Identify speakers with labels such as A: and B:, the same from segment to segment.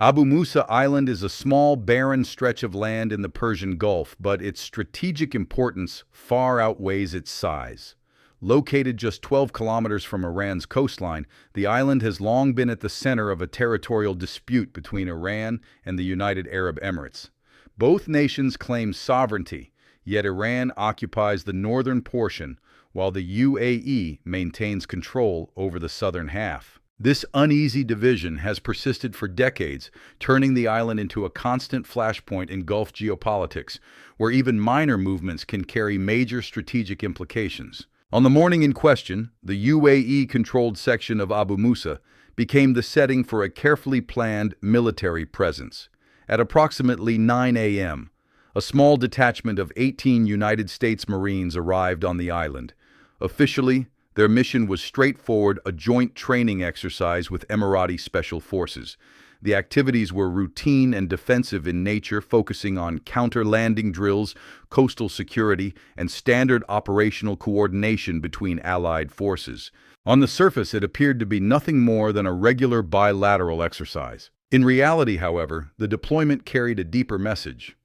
A: Abu Musa Island is a small, barren stretch of land in the Persian Gulf, but its strategic importance far outweighs its size. Located just 12 kilometers from Iran's coastline, the island has long been at the center of a territorial dispute between Iran and the United Arab Emirates. Both nations claim sovereignty, yet Iran occupies the northern portion, while the UAE maintains control over the southern half. This uneasy division has persisted for decades, turning the island into a constant flashpoint in Gulf geopolitics, where even minor movements can carry major strategic implications. On the morning in question, the UAE-controlled section of Abu Musa became the setting for a carefully planned military presence. At approximately 9 a.m., a small detachment of 18 United States Marines arrived on the island. Officially, their mission was straightforward, a joint training exercise with Emirati Special Forces. The activities were routine and defensive in nature, focusing on counter-landing drills, coastal security, and standard operational coordination between allied forces. On the surface, it appeared to be nothing more than a regular bilateral exercise. In reality, however, the deployment carried a deeper message.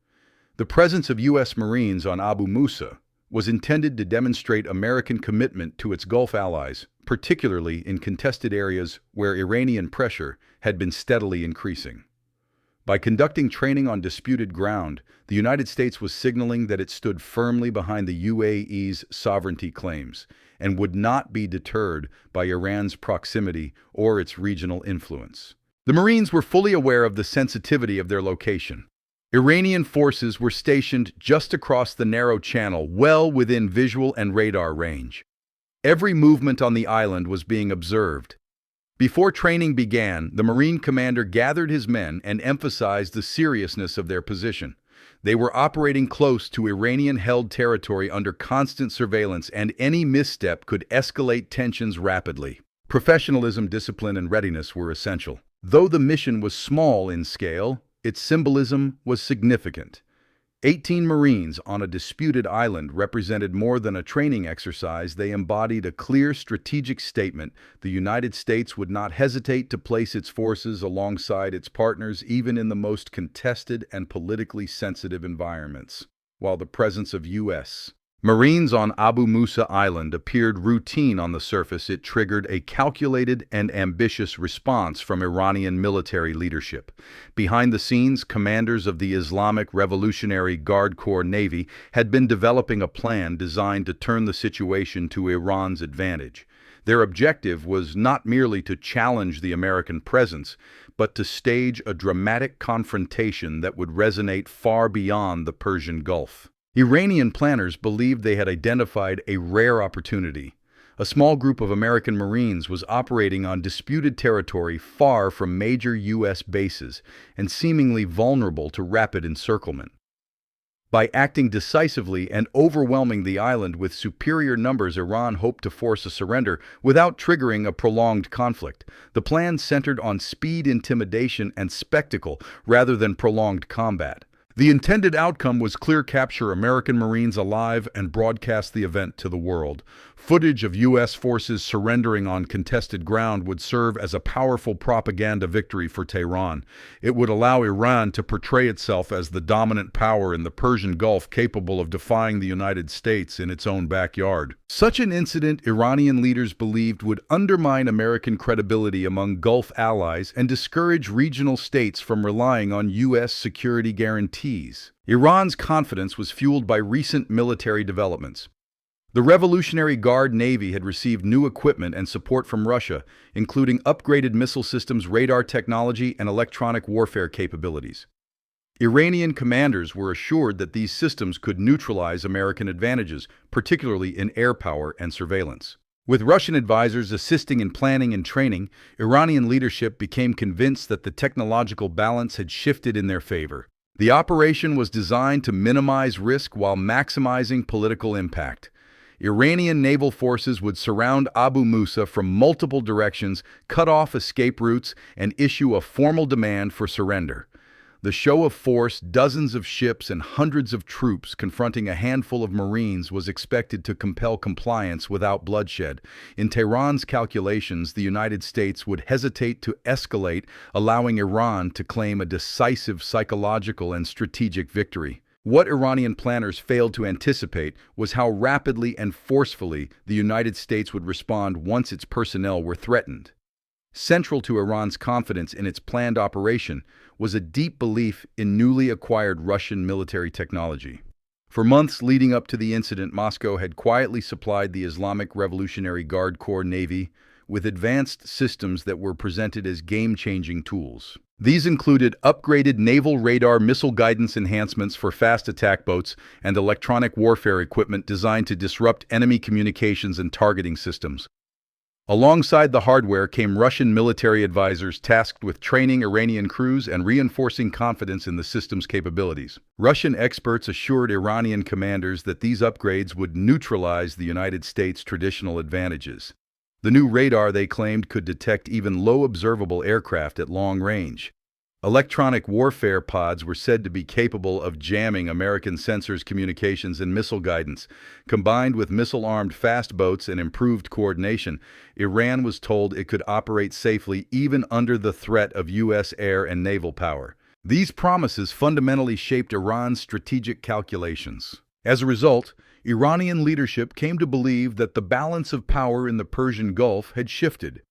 A: The presence of U.S. Marines on Abu Musa was intended to demonstrate American commitment to its Gulf allies, particularly in contested areas where Iranian pressure had been steadily increasing. By conducting training on disputed ground, the United States was signaling that it stood firmly behind the UAE's sovereignty claims and would not be deterred by Iran's proximity or its regional influence. The Marines were fully aware of the sensitivity of their location. Iranian forces were stationed just across the narrow channel, well within visual and radar range. Every movement on the island was being observed. Before training began, the Marine commander gathered his men and emphasized the seriousness of their position. They were operating close to Iranian-held territory under constant surveillance, and any misstep could escalate tensions rapidly. Professionalism, discipline, and readiness were essential. Though the mission was small in scale, its symbolism was significant. 18 Marines on a disputed island represented more than a training exercise. They embodied a clear strategic statement. The United States would not hesitate to place its forces alongside its partners, even in the most contested and politically sensitive environments. While the presence of U.S. Marines on Abu Musa Island appeared routine on the surface, it triggered a calculated and ambitious response from Iranian military leadership. Behind the scenes, commanders of the Islamic Revolutionary Guard Corps Navy had been developing a plan designed to turn the situation to Iran's advantage. Their objective was not merely to challenge the American presence, but to stage a dramatic confrontation that would resonate far beyond the Persian Gulf. Iranian planners believed they had identified a rare opportunity. A small group of American Marines was operating on disputed territory far from major U.S. bases and seemingly vulnerable to rapid encirclement. By acting decisively and overwhelming the island with superior numbers, Iran hoped to force a surrender without triggering a prolonged conflict. The plan centered on speed, intimidation, and spectacle rather than prolonged combat. The intended outcome was clear: capture American Marines alive and broadcast the event to the world. Footage of U.S. forces surrendering on contested ground would serve as a powerful propaganda victory for Tehran. It would allow Iran to portray itself as the dominant power in the Persian Gulf, capable of defying the United States in its own backyard. Such an incident, Iranian leaders believed, would undermine American credibility among Gulf allies and discourage regional states from relying on U.S. security guarantees. Iran's confidence was fueled by recent military developments. The Revolutionary Guard Navy had received new equipment and support from Russia, including upgraded missile systems, radar technology, and electronic warfare capabilities. Iranian commanders were assured that these systems could neutralize American advantages, particularly in air power and surveillance. With Russian advisors assisting in planning and training, Iranian leadership became convinced that the technological balance had shifted in their favor. The operation was designed to minimize risk while maximizing political impact. Iranian naval forces would surround Abu Musa from multiple directions, cut off escape routes, and issue a formal demand for surrender. The show of force, dozens of ships and hundreds of troops confronting a handful of Marines, was expected to compel compliance without bloodshed. In Tehran's calculations, the United States would hesitate to escalate, allowing Iran to claim a decisive psychological and strategic victory. What Iranian planners failed to anticipate was how rapidly and forcefully the United States would respond once its personnel were threatened. Central to Iran's confidence in its planned operation was a deep belief in newly acquired Russian military technology. For months leading up to the incident, Moscow had quietly supplied the Islamic Revolutionary Guard Corps Navy with advanced systems that were presented as game-changing tools. These included upgraded naval radar missile guidance enhancements for fast attack boats and electronic warfare equipment designed to disrupt enemy communications and targeting systems. Alongside the hardware came Russian military advisors tasked with training Iranian crews and reinforcing confidence in the system's capabilities. Russian experts assured Iranian commanders that these upgrades would neutralize the United States' traditional advantages. The new radar, they claimed, could detect even low observable aircraft at long range. Electronic warfare pods were said to be capable of jamming American sensors, communications, and missile guidance. Combined with missile-armed fast boats and improved coordination, Iran was told it could operate safely even under the threat of U.S. air and naval power. These promises fundamentally shaped Iran's strategic calculations. As a result, Iranian leadership came to believe that the balance of power in the Persian Gulf had shifted.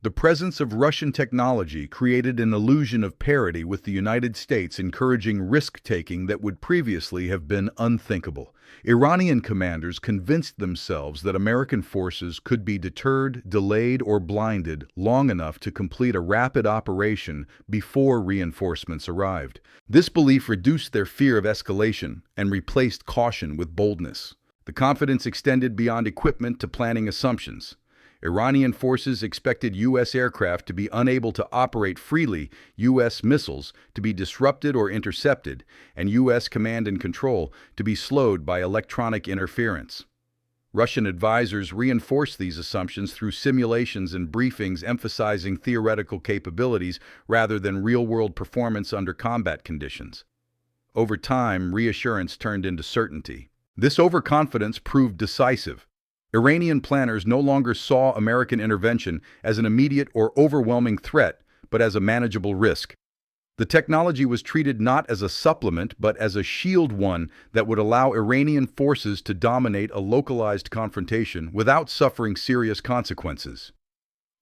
A: The presence of Russian technology created an illusion of parity with the United States, encouraging risk-taking that would previously have been unthinkable. Iranian commanders convinced themselves that American forces could be deterred, delayed, or blinded long enough to complete a rapid operation before reinforcements arrived. This belief reduced their fear of escalation and replaced caution with boldness. The confidence extended beyond equipment to planning assumptions. Iranian forces expected U.S. aircraft to be unable to operate freely, U.S. missiles to be disrupted or intercepted, and U.S. command and control to be slowed by electronic interference. Russian advisors reinforced these assumptions through simulations and briefings emphasizing theoretical capabilities rather than real-world performance under combat conditions. Over time, reassurance turned into certainty. This overconfidence proved decisive. Iranian planners no longer saw American intervention as an immediate or overwhelming threat, but as a manageable risk. The technology was treated not as a supplement, but as a shield, one that would allow Iranian forces to dominate a localized confrontation without suffering serious consequences.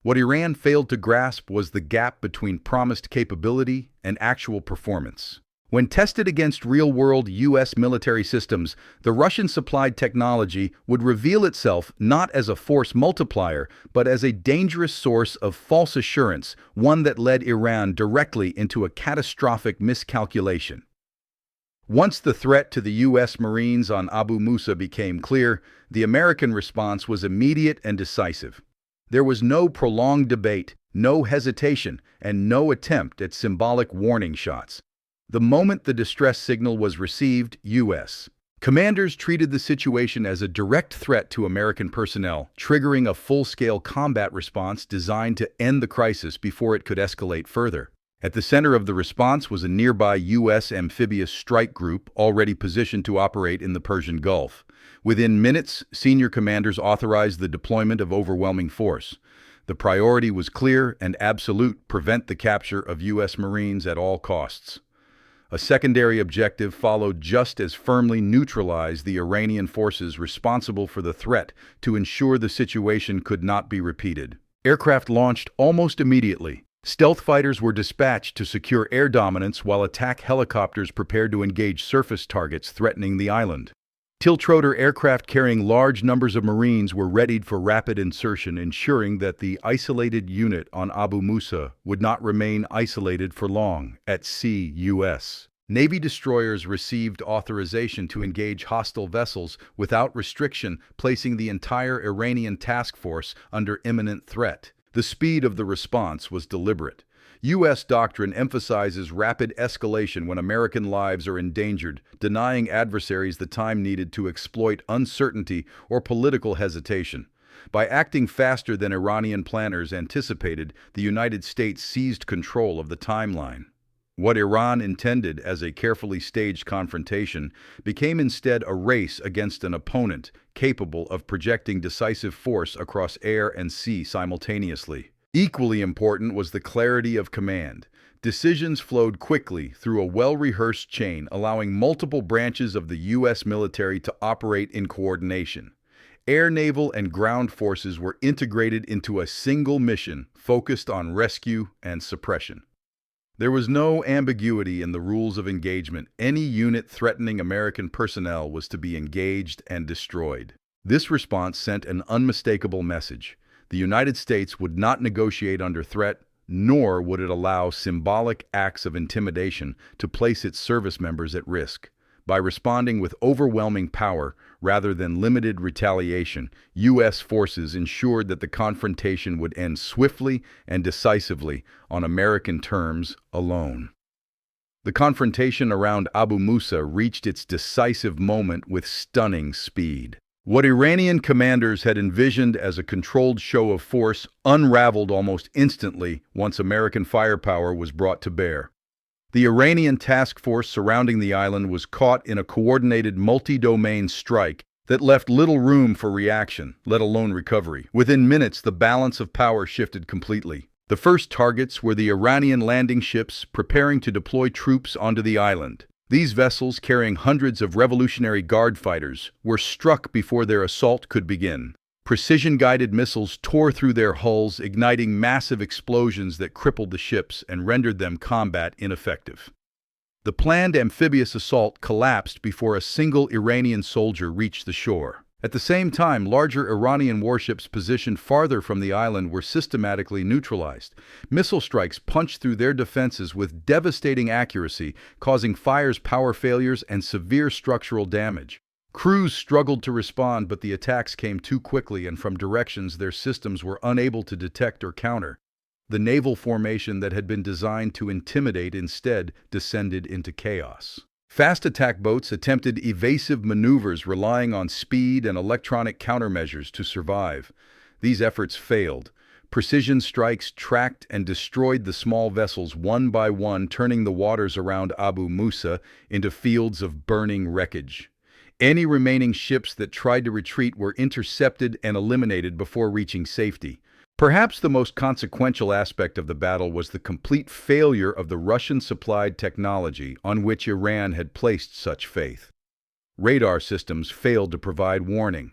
A: What Iran failed to grasp was the gap between promised capability and actual performance. When tested against real-world U.S. military systems, the Russian-supplied technology would reveal itself not as a force multiplier, but as a dangerous source of false assurance, one that led Iran directly into a catastrophic miscalculation. Once the threat to the U.S. Marines on Abu Musa became clear, the American response was immediate and decisive. There was no prolonged debate, no hesitation, and no attempt at symbolic warning shots. The moment the distress signal was received, U.S. commanders treated the situation as a direct threat to American personnel, triggering a full-scale combat response designed to end the crisis before it could escalate further. At the center of the response was a nearby U.S. amphibious strike group already positioned to operate in the Persian Gulf. Within minutes, senior commanders authorized the deployment of overwhelming force. The priority was clear and absolute: prevent the capture of U.S. Marines at all costs. A secondary objective followed just as firmly: neutralize the Iranian forces responsible for the threat to ensure the situation could not be repeated. Aircraft launched almost immediately. Stealth fighters were dispatched to secure air dominance while attack helicopters prepared to engage surface targets threatening the island. Tiltrotor aircraft carrying large numbers of Marines were readied for rapid insertion, ensuring that the isolated unit on Abu Musa would not remain isolated for long. At sea, U.S. Navy destroyers received authorization to engage hostile vessels without restriction, placing the entire Iranian task force under imminent threat. The speed of the response was deliberate. U.S. doctrine emphasizes rapid escalation when American lives are endangered, denying adversaries the time needed to exploit uncertainty or political hesitation. By acting faster than Iranian planners anticipated, the United States seized control of the timeline. What Iran intended as a carefully staged confrontation became instead a race against an opponent capable of projecting decisive force across air and sea simultaneously. Equally important was the clarity of command. Decisions flowed quickly through a well-rehearsed chain, allowing multiple branches of the U.S. military to operate in coordination. Air, naval, and ground forces were integrated into a single mission focused on rescue and suppression. There was no ambiguity in the rules of engagement. Any unit threatening American personnel was to be engaged and destroyed. This response sent an unmistakable message. The United States would not negotiate under threat, nor would it allow symbolic acts of intimidation to place its service members at risk. By responding with overwhelming power rather than limited retaliation, U.S. forces ensured that the confrontation would end swiftly and decisively on American terms alone. The confrontation around Abu Musa reached its decisive moment with stunning speed. What Iranian commanders had envisioned as a controlled show of force unraveled almost instantly once American firepower was brought to bear. The Iranian task force surrounding the island was caught in a coordinated multi-domain strike that left little room for reaction, let alone recovery. Within minutes, the balance of power shifted completely. The first targets were the Iranian landing ships preparing to deploy troops onto the island. These vessels, carrying hundreds of Revolutionary Guard fighters, were struck before their assault could begin. Precision-guided missiles tore through their hulls, igniting massive explosions that crippled the ships and rendered them combat ineffective. The planned amphibious assault collapsed before a single Iranian soldier reached the shore. At the same time, larger Iranian warships positioned farther from the island were systematically neutralized. Missile strikes punched through their defenses with devastating accuracy, causing fires, power failures, and severe structural damage. Crews struggled to respond, but the attacks came too quickly and from directions their systems were unable to detect or counter. The naval formation that had been designed to intimidate instead descended into chaos. Fast attack boats attempted evasive maneuvers relying on speed and electronic countermeasures to survive. These efforts failed. Precision strikes tracked and destroyed the small vessels one by one, turning the waters around Abu Musa into fields of burning wreckage. Any remaining ships that tried to retreat were intercepted and eliminated before reaching safety. Perhaps the most consequential aspect of the battle was the complete failure of the Russian-supplied technology on which Iran had placed such faith. Radar systems failed to provide warning.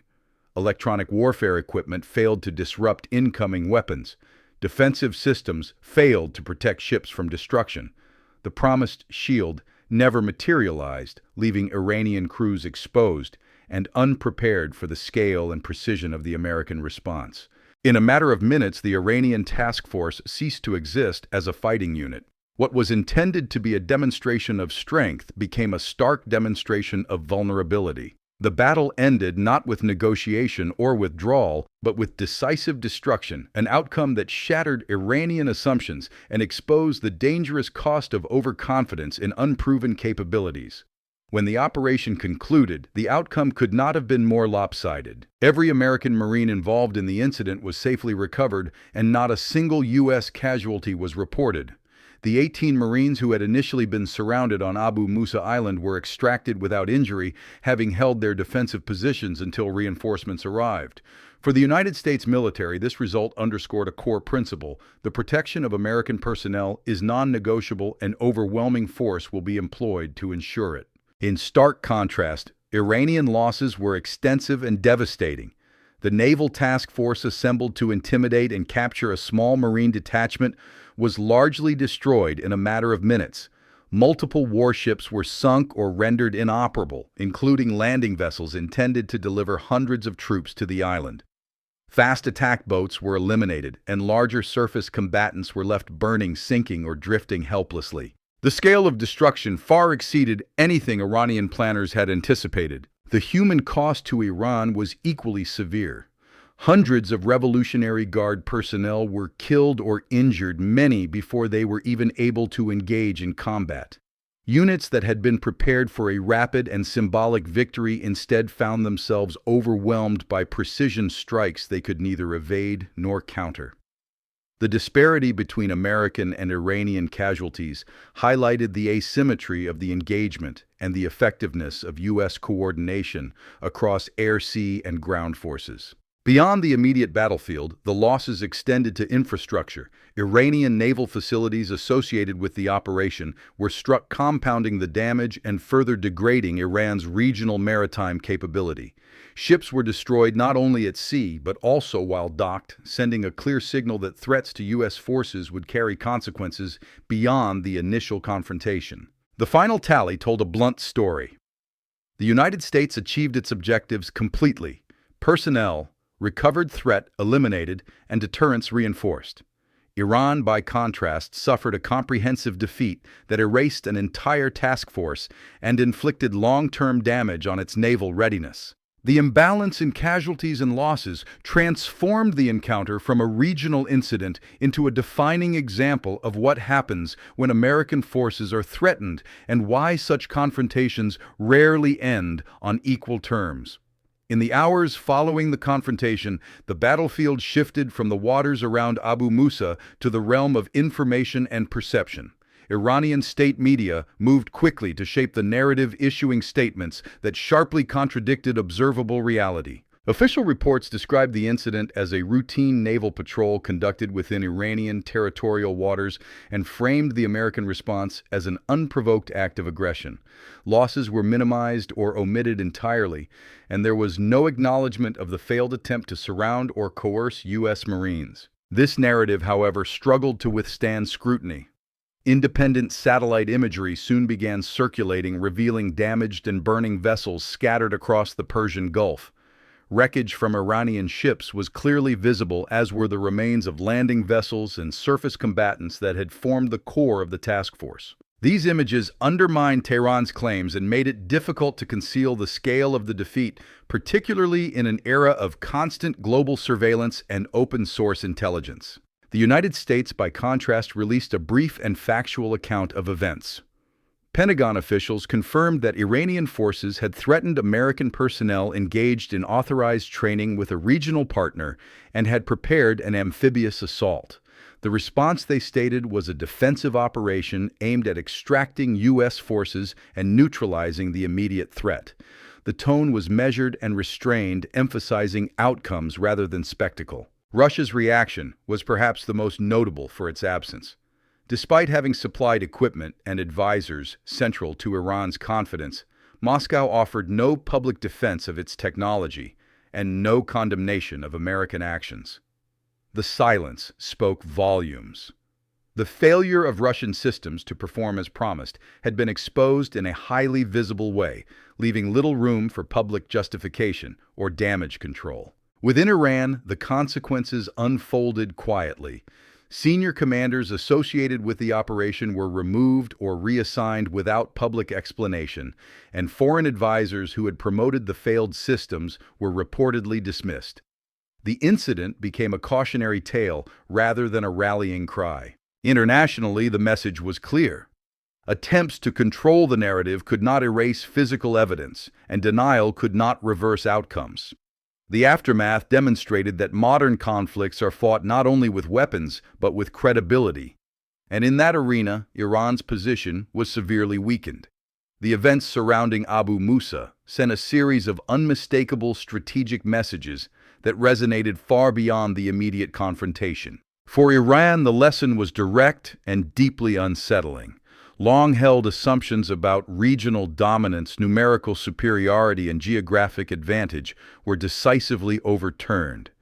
A: Electronic warfare equipment failed to disrupt incoming weapons. Defensive systems failed to protect ships from destruction. The promised shield never materialized, leaving Iranian crews exposed and unprepared for the scale and precision of the American response. In a matter of minutes, the Iranian task force ceased to exist as a fighting unit. What was intended to be a demonstration of strength became a stark demonstration of vulnerability. The battle ended not with negotiation or withdrawal, but with decisive destruction, an outcome that shattered Iranian assumptions and exposed the dangerous cost of overconfidence in unproven capabilities. When the operation concluded, the outcome could not have been more lopsided. Every American Marine involved in the incident was safely recovered, and not a single U.S. casualty was reported. The 18 Marines who had initially been surrounded on Abu Musa Island were extracted without injury, having held their defensive positions until reinforcements arrived. For the United States military, this result underscored a core principle: the protection of American personnel is non-negotiable, and overwhelming force will be employed to ensure it. In stark contrast, Iranian losses were extensive and devastating. The naval task force assembled to intimidate and capture a small Marine detachment was largely destroyed in a matter of minutes. Multiple warships were sunk or rendered inoperable, including landing vessels intended to deliver hundreds of troops to the island. Fast attack boats were eliminated, and larger surface combatants were left burning, sinking, or drifting helplessly. The scale of destruction far exceeded anything Iranian planners had anticipated. The human cost to Iran was equally severe. Hundreds of Revolutionary Guard personnel were killed or injured, many before they were even able to engage in combat. Units that had been prepared for a rapid and symbolic victory instead found themselves overwhelmed by precision strikes they could neither evade nor counter. The disparity between American and Iranian casualties highlighted the asymmetry of the engagement and the effectiveness of U.S. coordination across air, sea, and ground forces. Beyond the immediate battlefield, the losses extended to infrastructure. Iranian naval facilities associated with the operation were struck, compounding the damage and further degrading Iran's regional maritime capability. Ships were destroyed not only at sea, but also while docked, sending a clear signal that threats to U.S. forces would carry consequences beyond the initial confrontation. The final tally told a blunt story. The United States achieved its objectives completely. Personnel, recovered threat eliminated, and deterrence reinforced. Iran, by contrast, suffered a comprehensive defeat that erased an entire task force and inflicted long-term damage on its naval readiness. The imbalance in casualties and losses transformed the encounter from a regional incident into a defining example of what happens when American forces are threatened and why such confrontations rarely end on equal terms. In the hours following the confrontation, the battlefield shifted from the waters around Abu Musa to the realm of information and perception. Iranian state media moved quickly to shape the narrative, issuing statements that sharply contradicted observable reality. Official reports described the incident as a routine naval patrol conducted within Iranian territorial waters and framed the American response as an unprovoked act of aggression. Losses were minimized or omitted entirely, and there was no acknowledgement of the failed attempt to surround or coerce U.S. Marines. This narrative, however, struggled to withstand scrutiny. Independent satellite imagery soon began circulating, revealing damaged and burning vessels scattered across the Persian Gulf. Wreckage from Iranian ships was clearly visible, as were the remains of landing vessels and surface combatants that had formed the core of the task force. These images undermined Tehran's claims and made it difficult to conceal the scale of the defeat, particularly in an era of constant global surveillance and open-source intelligence. The United States, by contrast, released a brief and factual account of events. Pentagon officials confirmed that Iranian forces had threatened American personnel engaged in authorized training with a regional partner and had prepared an amphibious assault. The response, they stated, was a defensive operation aimed at extracting U.S. forces and neutralizing the immediate threat. The tone was measured and restrained, emphasizing outcomes rather than spectacle. Russia's reaction was perhaps the most notable for its absence. Despite having supplied equipment and advisors central to Iran's confidence, Moscow offered no public defense of its technology and no condemnation of American actions. The silence spoke volumes. The failure of Russian systems to perform as promised had been exposed in a highly visible way, leaving little room for public justification or damage control. Within Iran, the consequences unfolded quietly. Senior commanders associated with the operation were removed or reassigned without public explanation, and foreign advisors who had promoted the failed systems were reportedly dismissed. The incident became a cautionary tale rather than a rallying cry. Internationally, the message was clear. Attempts to control the narrative could not erase physical evidence, and denial could not reverse outcomes. The aftermath demonstrated that modern conflicts are fought not only with weapons, but with credibility. And in that arena, Iran's position was severely weakened. The events surrounding Abu Musa sent a series of unmistakable strategic messages that resonated far beyond the immediate confrontation. For Iran, the lesson was direct and deeply unsettling. Long-held assumptions about regional dominance, numerical superiority, and geographic advantage were decisively overturned.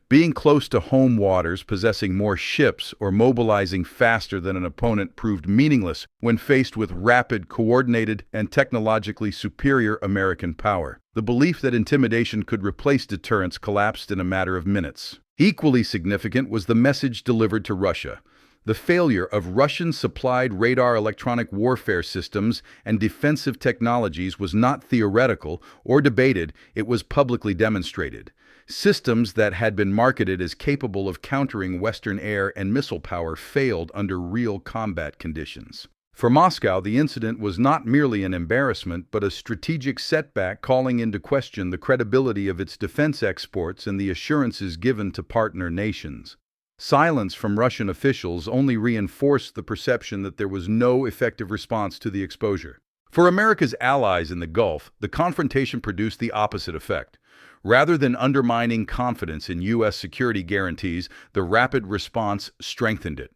A: Being close to home waters, possessing more ships, or mobilizing faster than an opponent proved meaningless when faced with rapid, coordinated, and technologically superior American power. The belief that intimidation could replace deterrence collapsed in a matter of minutes. Equally significant was the message delivered to Russia. The failure of Russian-supplied radar electronic warfare systems and defensive technologies was not theoretical or debated, it was publicly demonstrated. Systems that had been marketed as capable of countering Western air and missile power failed under real combat conditions. For Moscow, the incident was not merely an embarrassment, but a strategic setback, calling into question the credibility of its defense exports and the assurances given to partner nations. Silence from Russian officials only reinforced the perception that there was no effective response to the exposure. For America's allies in the Gulf, the confrontation produced the opposite effect. Rather than undermining confidence in U.S. security guarantees, the rapid response strengthened it.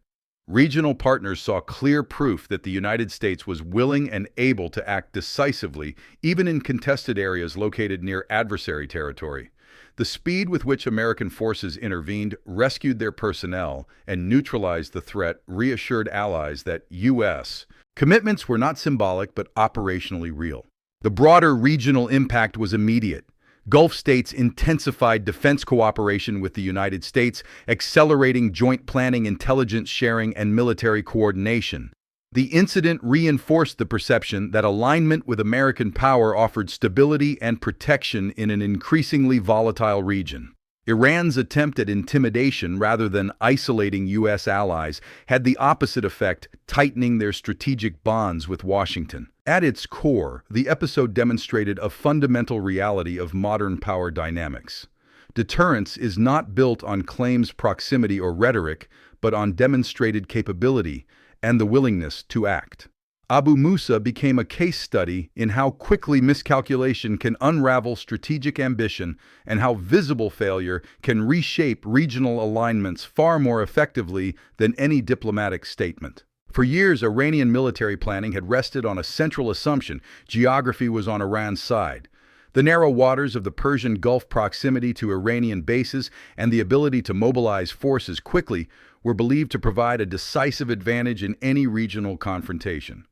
A: Regional partners saw clear proof that the United States was willing and able to act decisively, even in contested areas located near adversary territory. The speed with which American forces intervened, rescued their personnel, and neutralized the threat reassured allies that U.S. commitments were not symbolic but operationally real. The broader regional impact was immediate. Gulf states intensified defense cooperation with the United States, accelerating joint planning, intelligence sharing, and military coordination. The incident reinforced the perception that alignment with American power offered stability and protection in an increasingly volatile region. Iran's attempt at intimidation rather than isolating U.S. allies had the opposite effect, tightening their strategic bonds with Washington. At its core, the episode demonstrated a fundamental reality of modern power dynamics. Deterrence is not built on claims, proximity, or rhetoric, but on demonstrated capability and the willingness to act. Abu Musa became a case study in how quickly miscalculation can unravel strategic ambition and how visible failure can reshape regional alignments far more effectively than any diplomatic statement. For years, Iranian military planning had rested on a central assumption: geography was on Iran's side. The narrow waters of the Persian Gulf, proximity to Iranian bases, and the ability to mobilize forces quickly were believed to provide a decisive advantage in any regional confrontation.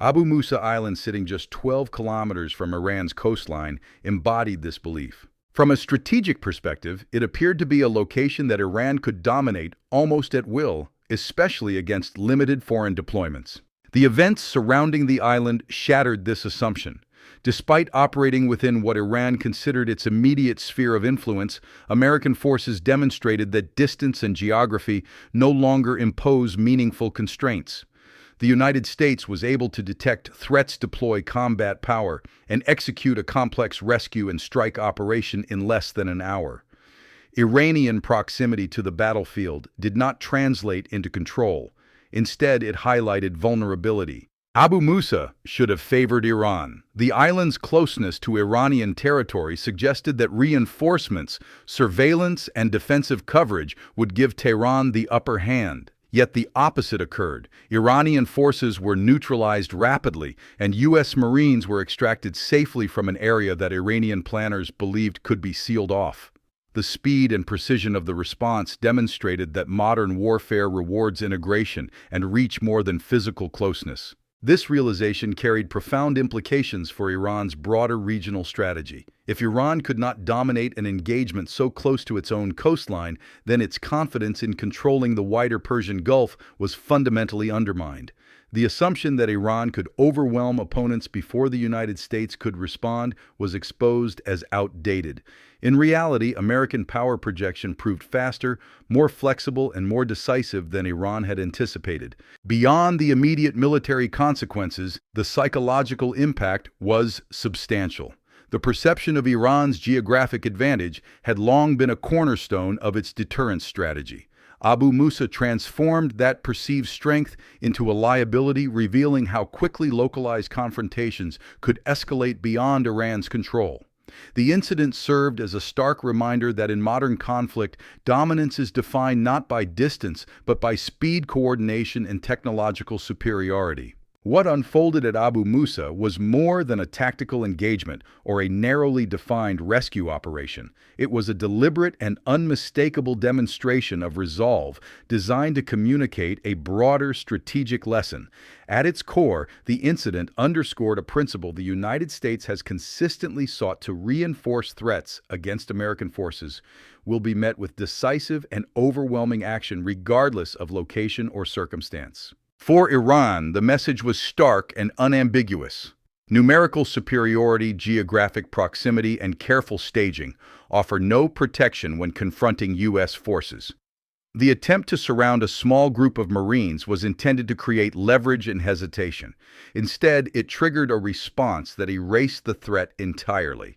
A: Abu Musa Island, sitting just 12 kilometers from Iran's coastline, embodied this belief. From a strategic perspective, it appeared to be a location that Iran could dominate almost at will, especially against limited foreign deployments. The events surrounding the island shattered this assumption. Despite operating within what Iran considered its immediate sphere of influence, American forces demonstrated that distance and geography no longer impose meaningful constraints. The United States was able to detect threats, deploy combat power, and execute a complex rescue and strike operation in less than an hour. Iranian proximity to the battlefield did not translate into control. Instead, it highlighted vulnerability. Abu Musa should have favored Iran. The island's closeness to Iranian territory suggested that reinforcements, surveillance, and defensive coverage would give Tehran the upper hand. Yet the opposite occurred. Iranian forces were neutralized rapidly, and U.S. Marines were extracted safely from an area that Iranian planners believed could be sealed off. The speed and precision of the response demonstrated that modern warfare rewards integration and reach more than physical closeness. This realization carried profound implications for Iran's broader regional strategy. If Iran could not dominate an engagement so close to its own coastline, then its confidence in controlling the wider Persian Gulf was fundamentally undermined. The assumption that Iran could overwhelm opponents before the United States could respond was exposed as outdated. In reality, American power projection proved faster, more flexible, and more decisive than Iran had anticipated. Beyond the immediate military consequences, the psychological impact was substantial. The perception of Iran's geographic advantage had long been a cornerstone of its deterrence strategy. Abu Musa transformed that perceived strength into a liability, revealing how quickly localized confrontations could escalate beyond Iran's control. The incident served as a stark reminder that in modern conflict, dominance is defined not by distance, but by speed, coordination, and technological superiority. What unfolded at Abu Musa was more than a tactical engagement or a narrowly defined rescue operation. It was a deliberate and unmistakable demonstration of resolve designed to communicate a broader strategic lesson. At its core, the incident underscored a principle the United States has consistently sought: to reinforce threats against American forces will be met with decisive and overwhelming action regardless of location or circumstance. For Iran, the message was stark and unambiguous. Numerical superiority, geographic proximity, and careful staging offer no protection when confronting U.S. forces. The attempt to surround a small group of Marines was intended to create leverage and hesitation. Instead, it triggered a response that erased the threat entirely.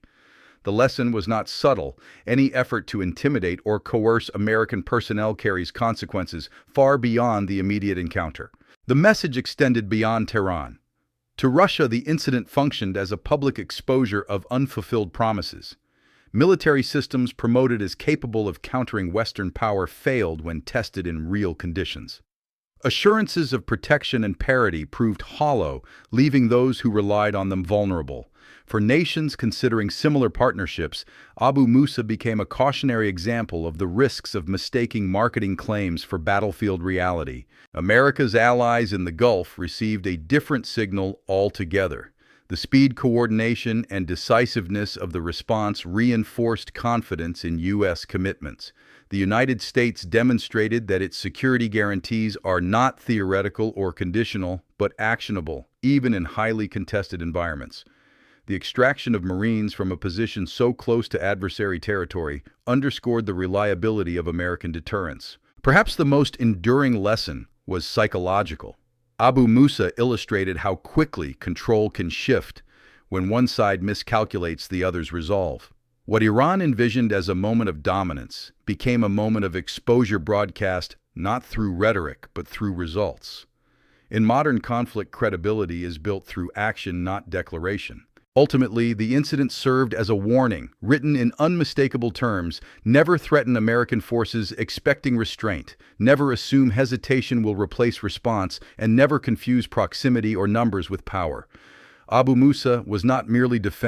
A: The lesson was not subtle. Any effort to intimidate or coerce American personnel carries consequences far beyond the immediate encounter. The message extended beyond Tehran. To Russia, the incident functioned as a public exposure of unfulfilled promises. Military systems promoted as capable of countering Western power failed when tested in real conditions. Assurances of protection and parity proved hollow, leaving those who relied on them vulnerable. For nations considering similar partnerships, Abu Musa became a cautionary example of the risks of mistaking marketing claims for battlefield reality. America's allies in the Gulf received a different signal altogether. The speed, coordination, and decisiveness of the response reinforced confidence in U.S. commitments. The United States demonstrated that its security guarantees are not theoretical or conditional, but actionable, even in highly contested environments. The extraction of Marines from a position so close to adversary territory underscored the reliability of American deterrence. Perhaps the most enduring lesson was psychological. Abu Musa illustrated how quickly control can shift when one side miscalculates the other's resolve. What Iran envisioned as a moment of dominance became a moment of exposure broadcast not through rhetoric but through results. In modern conflict, credibility is built through action, not declaration. Ultimately, the incident served as a warning, written in unmistakable terms: never threaten American forces expecting restraint, never assume hesitation will replace response, and never confuse proximity or numbers with power. Abu Musa was not merely defending